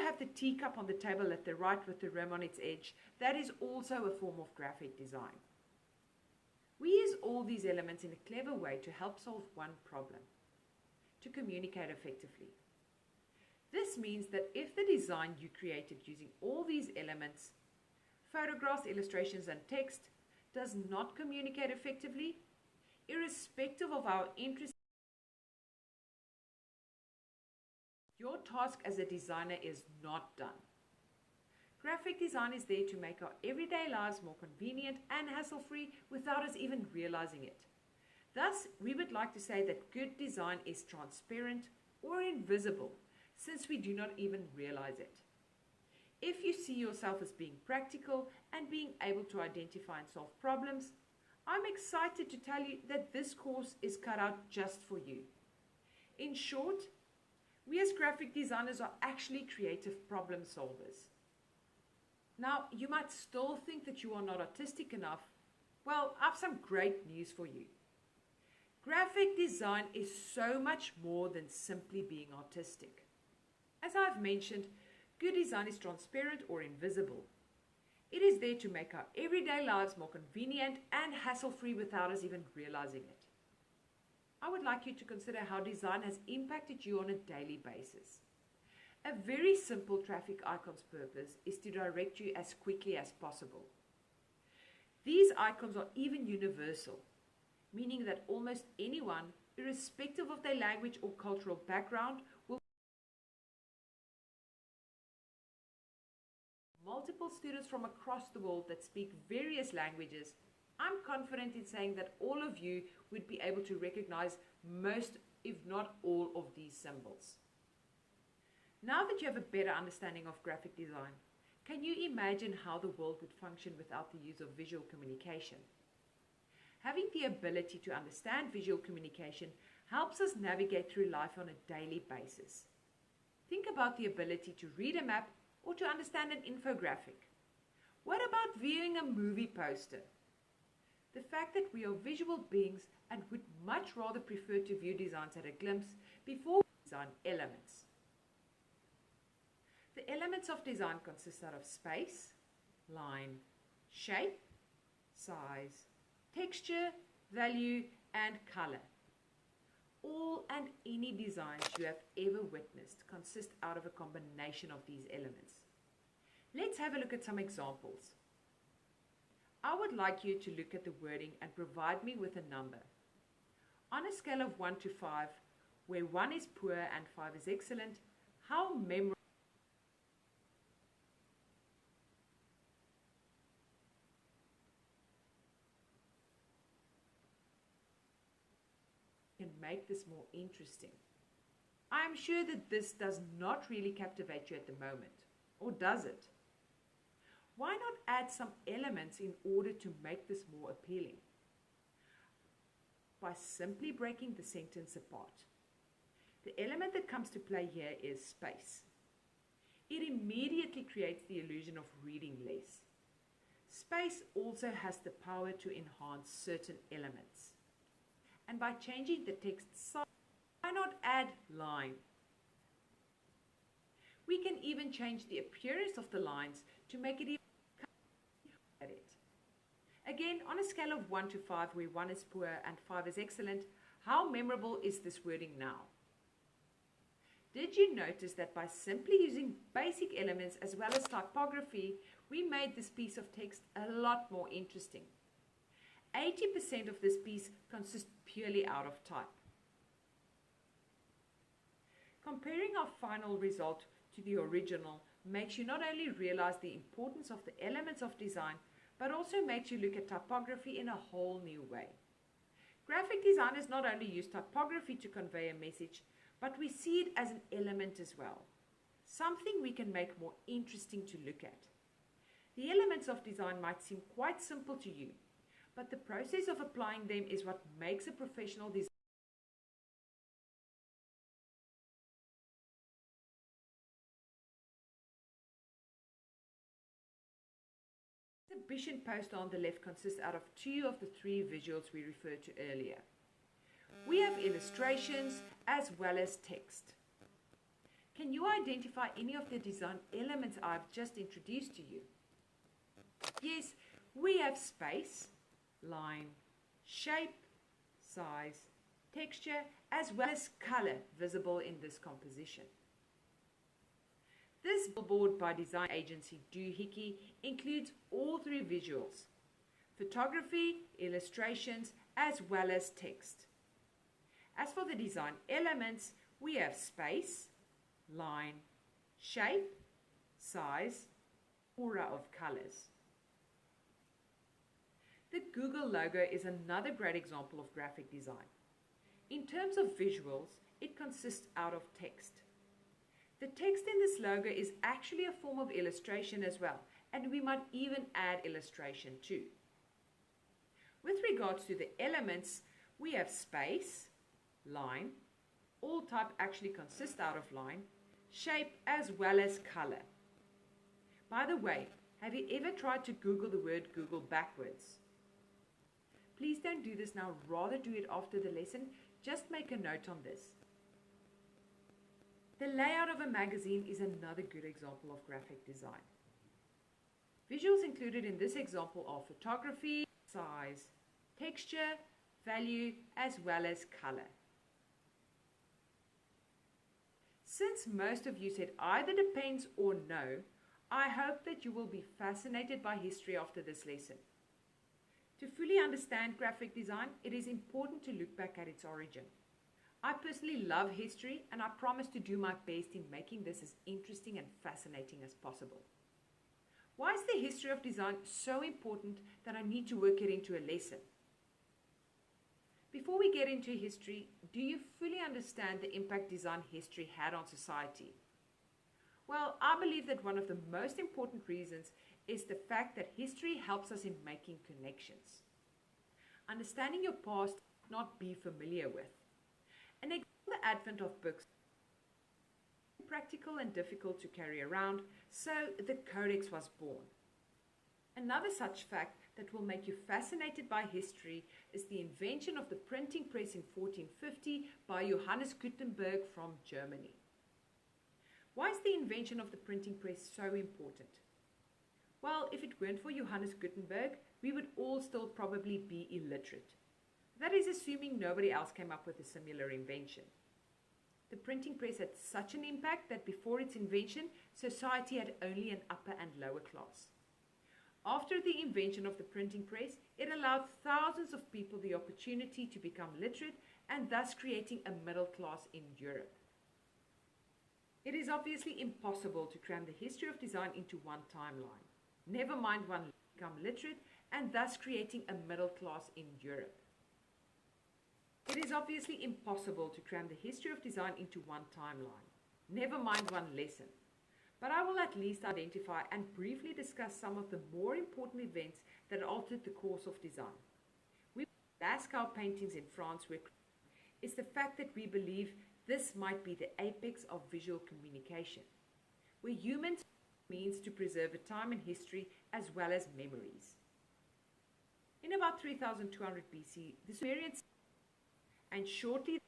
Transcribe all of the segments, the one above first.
have the teacup on the table at the right with the rim on its edge, that is also a form of graphic design. We use all these elements in a clever way to help solve one problem: to communicate effectively. This means that if the design you created using all these elements, photographs, illustrations, and text, does not communicate effectively, irrespective of our interest, your task as a designer is not done. Graphic design is there to make our everyday lives more convenient and hassle-free without us even realizing it. Thus, we would like to say that good design is transparent or invisible, since we do not even realize it. If you see yourself as being practical and being able to identify and solve problems, I'm excited to tell you that this course is cut out just for you. In short, we as graphic designers are actually creative problem solvers. Now, you might still think that you are not artistic enough. Well, I have some great news for you. Graphic design is so much more than simply being artistic. As I've mentioned, good design is transparent or invisible. It is there to make our everyday lives more convenient and hassle-free without us even realizing it. I would like you to consider how design has impacted you on a daily basis. A very simple traffic icon's purpose is to direct you as quickly as possible. These icons are even universal, meaning that almost anyone, irrespective of their language or cultural background, will. Multiple students from across the world that speak various languages, I'm confident in saying that all of you would be able to recognize most, if not all, of these symbols. Now that you have a better understanding of graphic design, can you imagine how the world would function without the use of visual communication? Having the ability to understand visual communication helps us navigate through life on a daily basis. Think about the ability to read a map or to understand an infographic. What about viewing a movie poster? The fact that we are visual beings and would much rather prefer to view designs at a glimpse before we design elements. The elements of design consist out of space, line, shape, size, texture, value, and color. All and any designs you have ever witnessed consist out of a combination of these elements. Let's have a look at some examples. I would like you to look at the wording and provide me with a number. On a scale of 1 to 5, where 1 is poor and 5 is excellent, how memorable can make this more interesting? I am sure that this does not really captivate you at the moment, or does it? Why not add some elements in order to make this more appealing? By simply breaking the sentence apart. The element that comes to play here is space. It immediately creates the illusion of reading less. Space also has the power to enhance certain elements. And by changing the text size, why not add line? We can even change the appearance of the lines to make it even at it. Again, on a scale of 1 to 5, where 1 is poor and 5 is excellent, how memorable is this wording now? Did you notice that by simply using basic elements as well as typography, we made this piece of text a lot more interesting? 80% of this piece consists purely out of type. Comparing our final result to the original makes you not only realize the importance of the elements of design, but also makes you look at typography in a whole new way. Graphic designers not only use typography to convey a message, but we see it as an element as well, something we can make more interesting to look at. The elements of design might seem quite simple to you, but the process of applying them is what makes a professional designer. The exhibition poster on the left consists out of 2 of the 3 visuals we referred to earlier. We have illustrations as well as text. Can you identify any of the design elements I've just introduced to you? Yes, we have space, line, shape, size, texture, as well as color visible in this composition. This billboard by design agency Doohickey includes all three visuals: photography, illustrations, as well as text. As for the design elements, we have space, line, shape, size, aura of colors. The Google logo is another great example of graphic design. In terms of visuals, it consists out of text. The text in this logo is actually a form of illustration as well, and we might even add illustration too. With regards to the elements, we have space, line, all type actually consists out of line, shape, as well as color. By the way, have you ever tried to Google the word Google backwards? Please don't do this now, rather do it after the lesson. Just make a note on this. The layout of a magazine is another good example of graphic design. Visuals included in this example are photography, size, texture, value, as well as color. Since most of you said either depends or no, I hope that you will be fascinated by history after this lesson. To fully understand graphic design, it is important to look back at its origin. I personally love history, and I promise to do my best in making this as interesting and fascinating as possible. Why is the history of design so important that I need to work it into a lesson? Before we get into history, do you fully understand the impact design history had on society? Well, I believe that one of the most important reasons is the fact that history helps us in making connections. Understanding your past not be familiar with. And the advent of books, practical and difficult to carry around, so the Codex was born. Another such fact that will make you fascinated by history is the invention of the printing press in 1450 by Johannes Gutenberg from Germany. Why is the invention of the printing press so important? Well, if it weren't for Johannes Gutenberg, we would all still probably be illiterate. That is assuming nobody else came up with a similar invention. The printing press had such an impact that before its invention, society had only an upper and lower class. After the invention of the printing press, it allowed thousands of people the opportunity to become literate and thus creating a middle class in Europe. It is obviously impossible to cram the history of design into one timeline. Never mind one become literate and thus creating a middle class in Europe. It is obviously impossible to cram the history of design into one timeline. Never mind one lesson. But I will at least identify and briefly discuss some of the more important events that altered the course of design. Lascaux paintings in France is the fact that we believe this might be the apex of visual communication, where humans means to preserve a time in history as well as memories. In about 3200 BC, the Sumerians, and shortly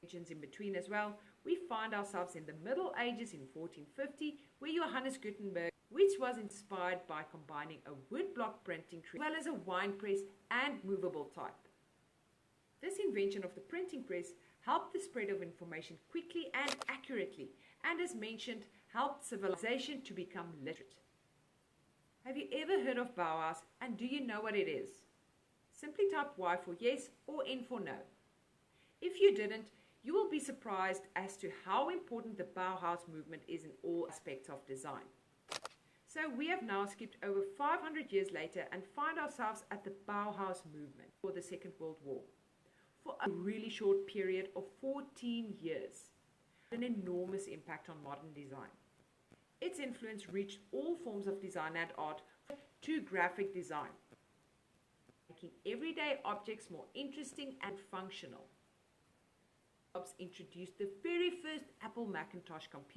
regions in between as well, we find ourselves in the Middle Ages in 1450, where Johannes Gutenberg, which was inspired by combining a woodblock printing as well as a wine press and movable type. This invention of the printing press helped the spread of information quickly and accurately, and as mentioned, helped civilization to become literate. Have you ever heard of Bauhaus, and do you know what it is? Simply type Y for yes or N for no. If you didn't, you will be surprised as to how important the Bauhaus movement is in all aspects of design. So we have now skipped over 500 years later and find ourselves at the Bauhaus movement for the Second World War. For a really short period of 14 years, an enormous impact on modern design. Its influence reached all forms of design and art to graphic design, making everyday objects more interesting and functional. Jobs introduced the very first Apple Macintosh computer.